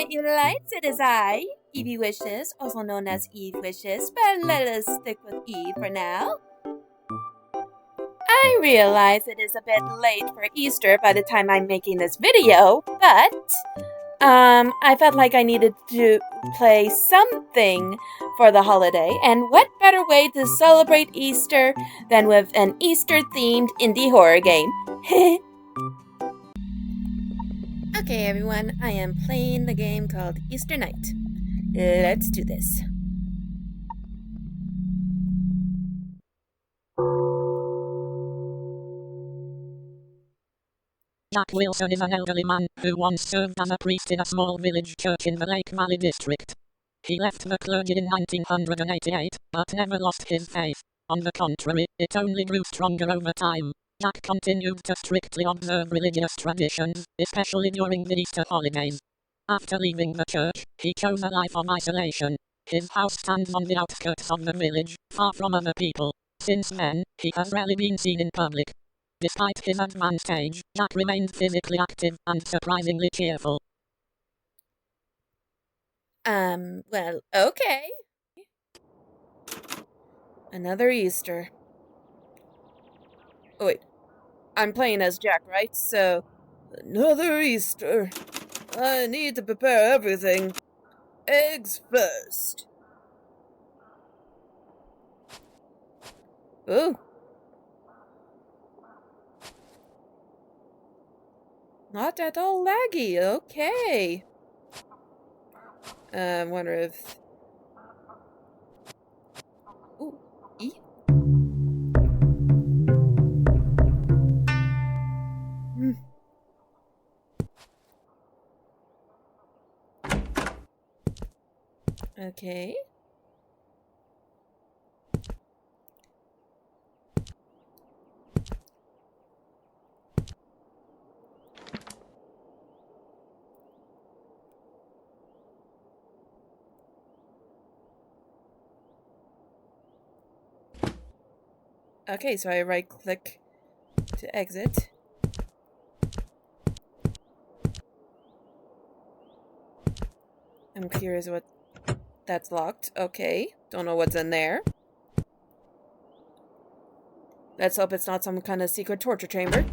night, you lights. It is I, Evie Wishes, also known as Eve Wishes, but let us stick with Eve for now. I realize it is a bit late for Easter by the time I'm making this video, but I felt like I needed to play something for the holiday, and what better way to celebrate Easter than with an Easter-themed indie horror game? Okay, everyone, I am playing the game called Easter Night. Let's do this. Jack Wilson is an elderly man who once served as a priest in a small village church in the Lake Valley district. He left the clergy in 1988, but never lost his faith. On the contrary, it only grew stronger over time. Jack continued to strictly observe religious traditions, especially during the Easter holidays. After leaving the church, he chose a life of isolation. His house stands on the outskirts of the village, far from other people. Since then, he has rarely been seen in public. Despite his advanced age, Jack remained physically active and surprisingly cheerful. Well, okay. Another Easter. Oh, wait. I'm playing as Jack, right? So, another Easter. I need to prepare everything. Eggs first. Ooh. Not at all laggy, okay. I wonder if... Ooh, E? Okay. Okay, so I right-click to exit. I'm curious what... That's locked. Okay. Don't know what's in there. Let's hope it's not some kind of secret torture chamber.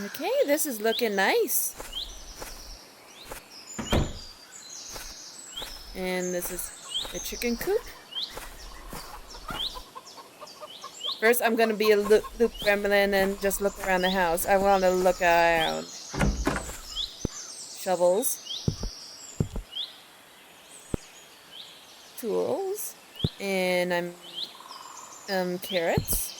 Okay, this is looking nice. And this is the chicken coop. First, I'm gonna be a loop gremlin and just look around the house. I want to look around. Shovels. Tools. And carrots.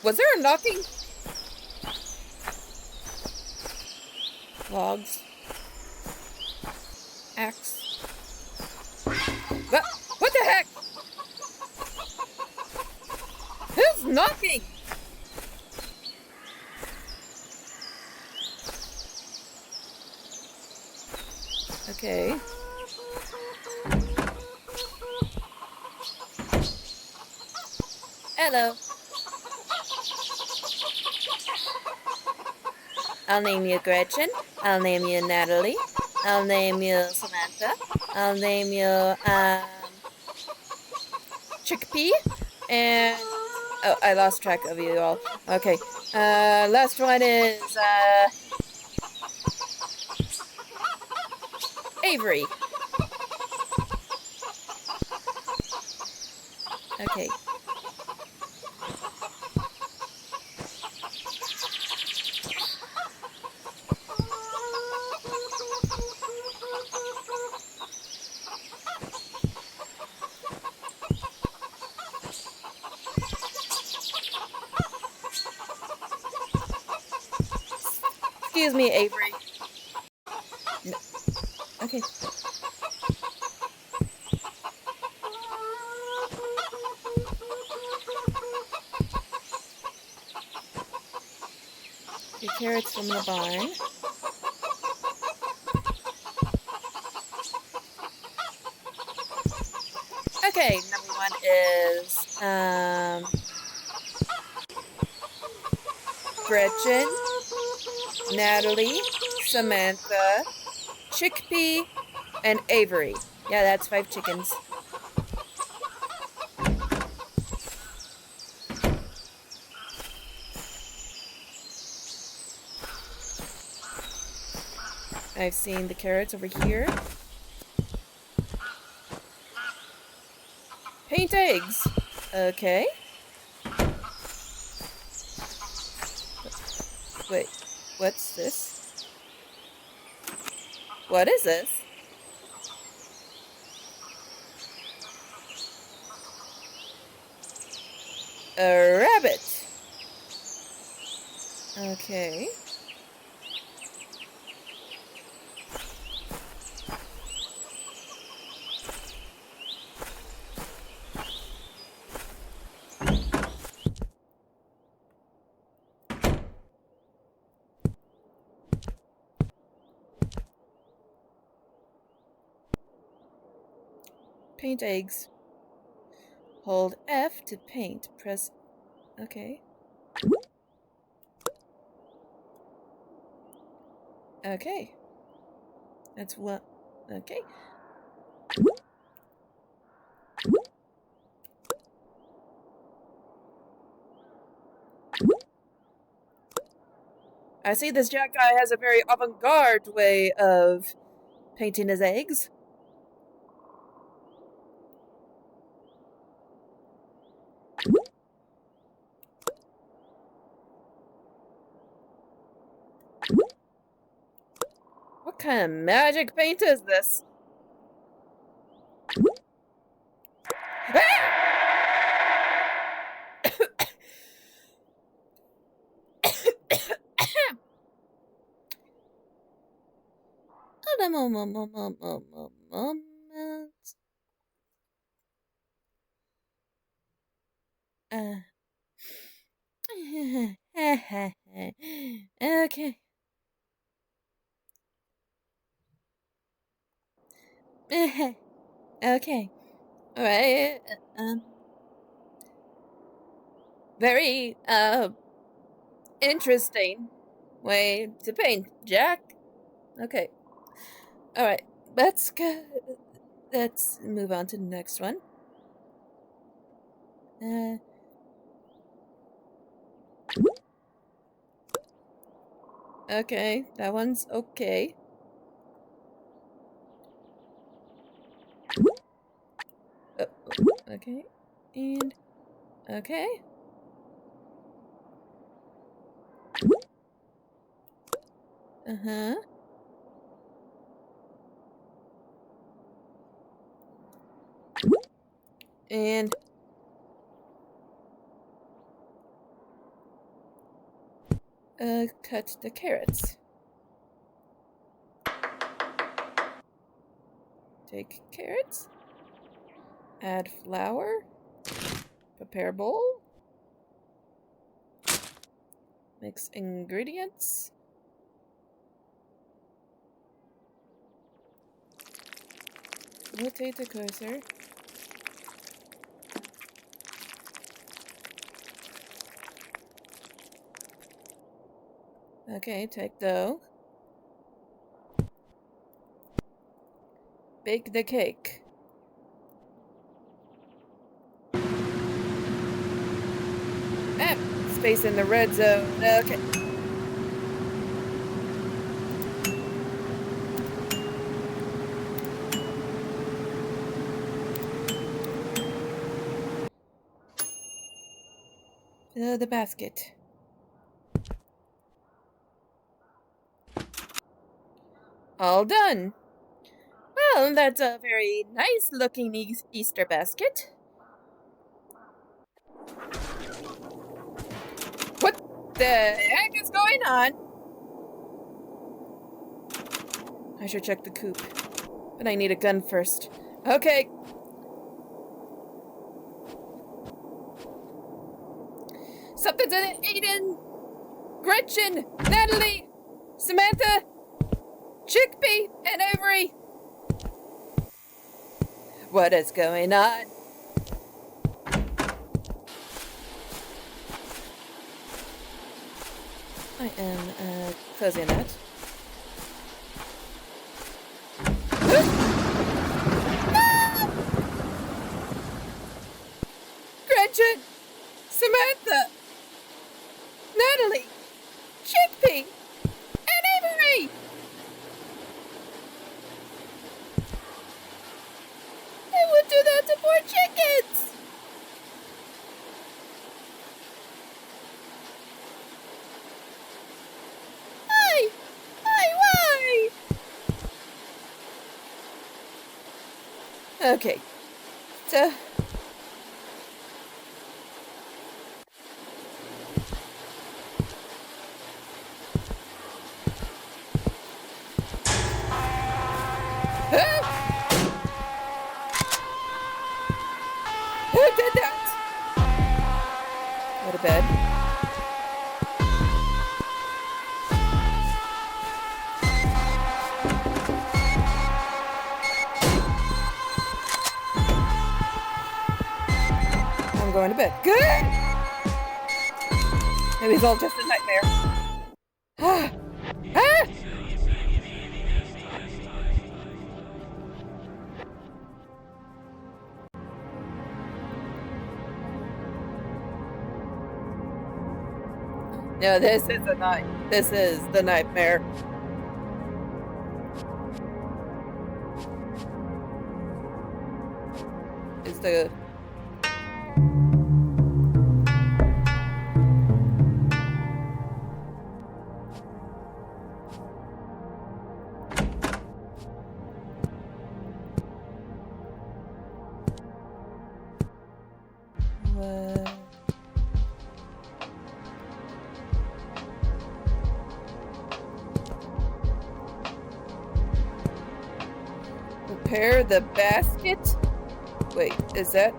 Was there a knocking? Logs. Axe. What the heck? Who's knocking? Okay. Hello. I'll name you Gretchen. I'll name you Natalie. I'll name you Samantha. I'll name you, Chickpea. And... oh, I lost track of you all. Okay. Last one is, Avery. Okay. Excuse me, Avery. No. Okay. The carrots from the barn. Okay, number one is Gretchen, Natalie, Samantha, Chickpea, and Avery. Yeah, that's 5 chickens. I've seen the carrots over here. Paint eggs. Okay. Wait, what's this? What is this? A rabbit. Okay. Paint eggs. Hold F to paint. Press. Okay. Okay. That's what. Okay. I see this Jack guy has a very avant-garde way of painting his eggs. What kind of magic paint is this? Okay. Okay. All right. Very interesting way to paint, Jack. Okay. All right. Let's go. Let's move on to the next one. Okay, that one's okay. Oh, okay, and okay. Uh-huh. And cut the carrots. Take carrots. Add flour. Prepare bowl. Mix ingredients. Rotate the cursor. Okay, take dough. Bake the cake. Ah, space in the red zone. Okay. Fill the basket. All done. Well, that's a very nice looking Easter basket. What the heck is going on? I should check the coop, but I need a gun first. Okay. Something's in it. Aiden, Gretchen, Natalie, Samantha, Chickpea, and Avery. What is going on? am closing that. Gretchen! Samantha! Natalie! Chickpea! And Avery! They would do that to poor chickens! Why? Why? Okay. So... Who did that? Go to bed. I'm going to bed. Good! Maybe it's all just a nightmare. Ah! Ah! No, this is a night. This is the nightmare. Is the... What? Prepare the basket? Wait, is that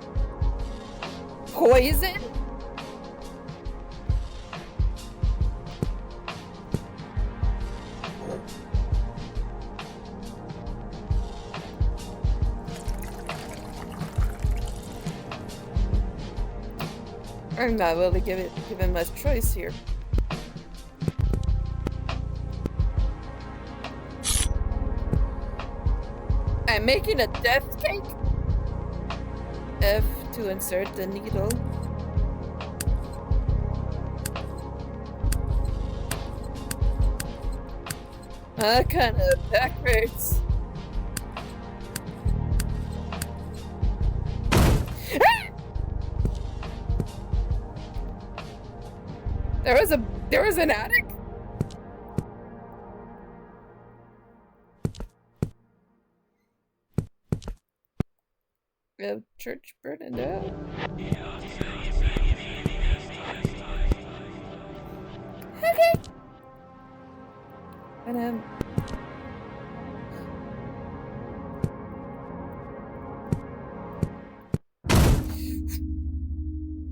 poison? I'm not willing to give him much choice here. I'm making a death cake. F to insert the needle. Kind of backwards. There was an attic? The church burning down. Okay. And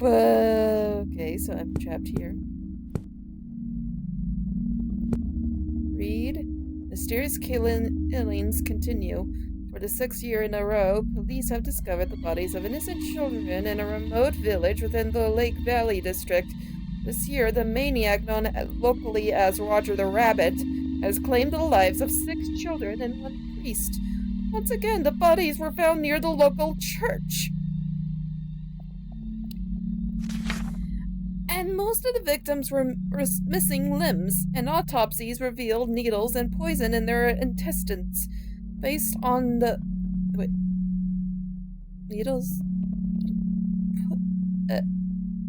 okay, so I'm trapped here. Read. Mysterious killings continue. For the 6th year in a row, police have discovered the bodies of innocent children in a remote village within the Lake Valley district. This year, the maniac known locally as Roger the Rabbit has claimed the lives of 6 children and 1 priest. Once again, the bodies were found near the local church. And most of the victims were missing limbs, and autopsies revealed needles and poison in their intestines. Based on the... Wait. Needles?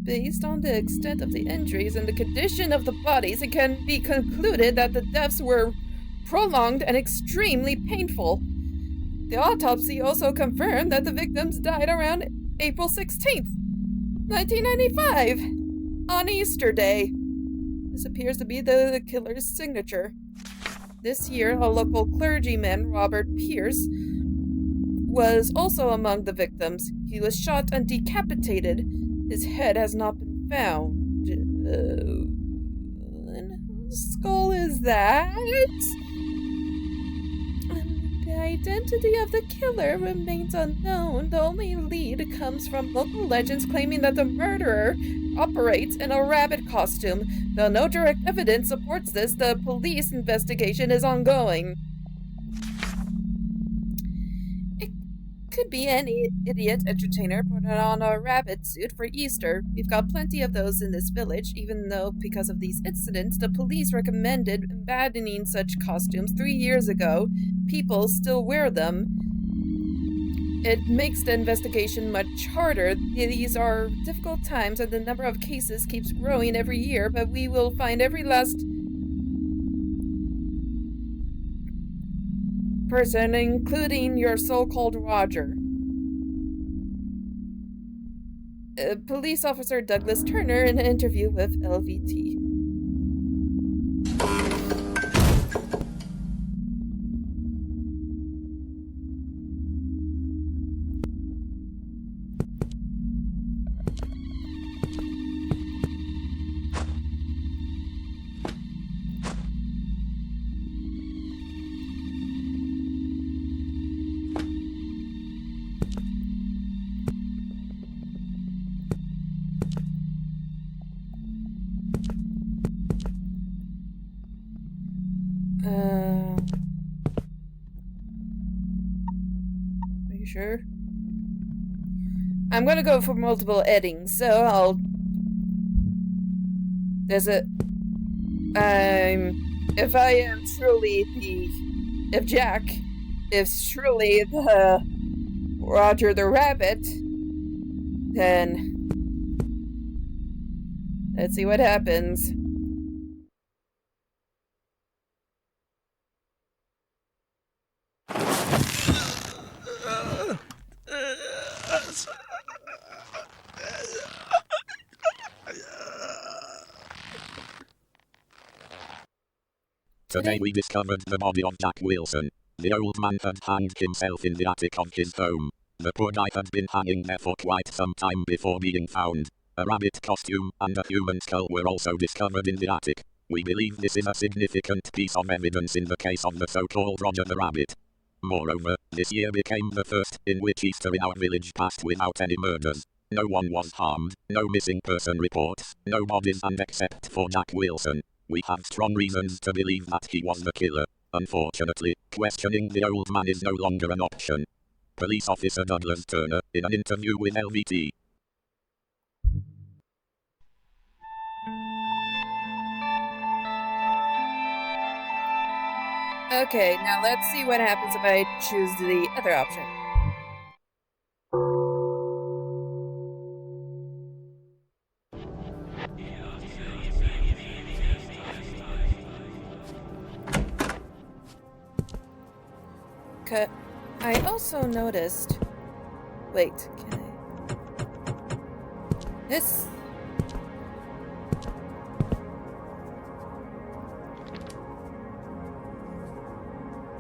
Based on the extent of the injuries and the condition of the bodies, it can be concluded that the deaths were prolonged and extremely painful. The autopsy also confirmed that the victims died around April 16th, 1995, on Easter Day. This appears to be the killer's signature. This year, a local clergyman, Robert Pierce, was also among the victims. He was shot and decapitated. His head has not been found. And whose skull is that? identity of the killer remains unknown. The only lead comes from local legends claiming that the murderer operates in a rabbit costume. Though no direct evidence supports this, the police investigation is ongoing. It could be any idiot entertainer putting on a rabbit suit for Easter. We've got plenty of those in this village, even though, because of these incidents, the police recommended abandoning such costumes 3 years ago. People still wear them. It makes the investigation much harder. These are difficult times and the number of cases keeps growing every year, but we will find every last person, including your so-called Roger. Police Officer Douglas Turner in an interview with LVT. Are you sure? I'm gonna go for multiple eddings, so I'll... There's a... If I am truly the... If Jack is truly the... Roger the Rabbit, then... Let's see what happens. Today we discovered the body of Jack Wilson. The old man had hanged himself in the attic of his home. The poor guy had been hanging there for quite some time before being found. A rabbit costume and a human skull were also discovered in the attic. We believe this is a significant piece of evidence in the case of the so-called Roger the Rabbit. Moreover, this year became the first in which Easter in our village passed without any murders. No one was harmed, no missing person reports, no bodies, and except for Jack Wilson, we have strong reasons to believe that he was the killer. Unfortunately, questioning the old man is no longer an option. Police Officer Douglas Turner, in an interview with LVT. Okay, now let's see what happens if I choose the other option. I also noticed... Wait, can I... This...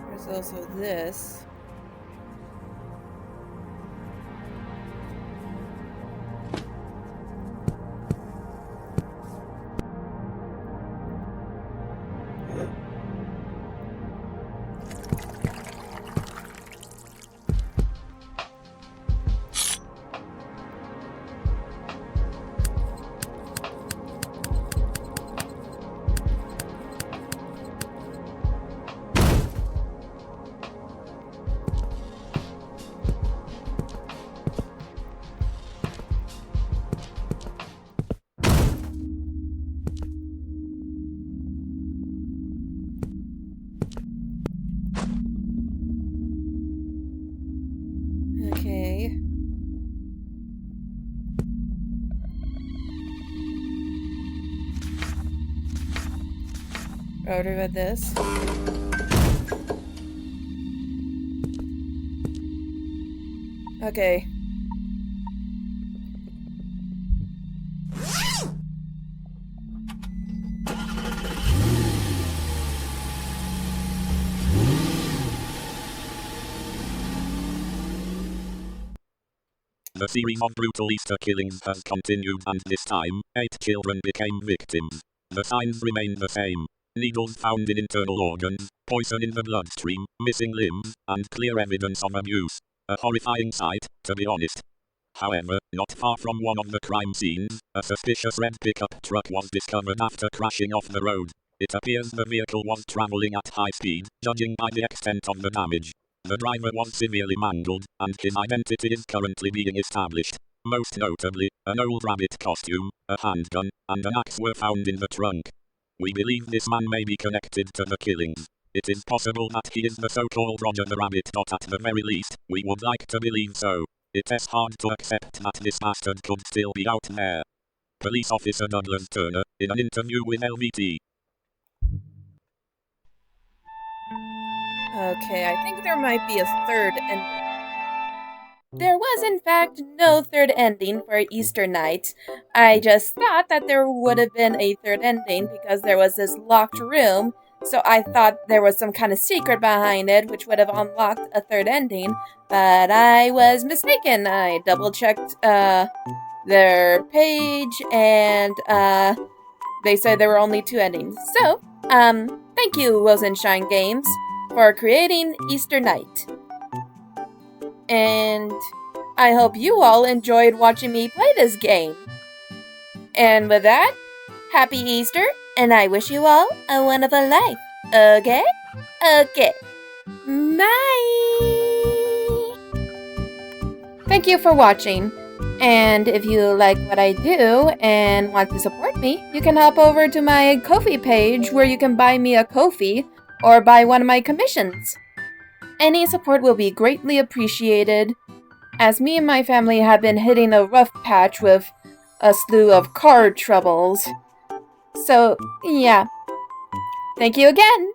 There's also this. Okay. What about this? Okay. The series of brutal Easter killings has continued, and this time, 8 children became victims. The signs remain the same. needles found in internal organs, poison in the bloodstream, missing limbs, and clear evidence of abuse. A horrifying sight, to be honest. However, not far from one of the crime scenes, a suspicious red pickup truck was discovered after crashing off the road. It appears the vehicle was traveling at high speed, judging by the extent of the damage. The driver was severely mangled, and his identity is currently being established. Most notably, an old rabbit costume, a handgun, and an axe were found in the trunk. We believe this man may be connected to the killings. It is possible that he is the so-called Roger the Rabbit. At the very least, we would like to believe so. It is hard to accept that this bastard could still be out there. Police Officer Douglas Turner, in an interview with LVT. Okay, I think there might be a third ending. There was, in fact, no third ending for Easter night. I just thought that there would have been a third ending because there was this locked room, so I thought there was some kind of secret behind it which would have unlocked a third ending, but I was mistaken. I double-checked their page, and they said there were only 2 endings. So, thank you, RosenshineGames, for creating Easter night. And I hope you all enjoyed watching me play this game. And with that, happy Easter, and I wish you all a wonderful life. Okay? Okay. Bye! Thank you for watching. And if you like what I do and want to support me, you can hop over to my Ko-fi page where you can buy me a Ko-fi or buy one of my commissions. Any support will be greatly appreciated, as me and my family have been hitting a rough patch with a slew of card troubles. So, yeah. Thank you again!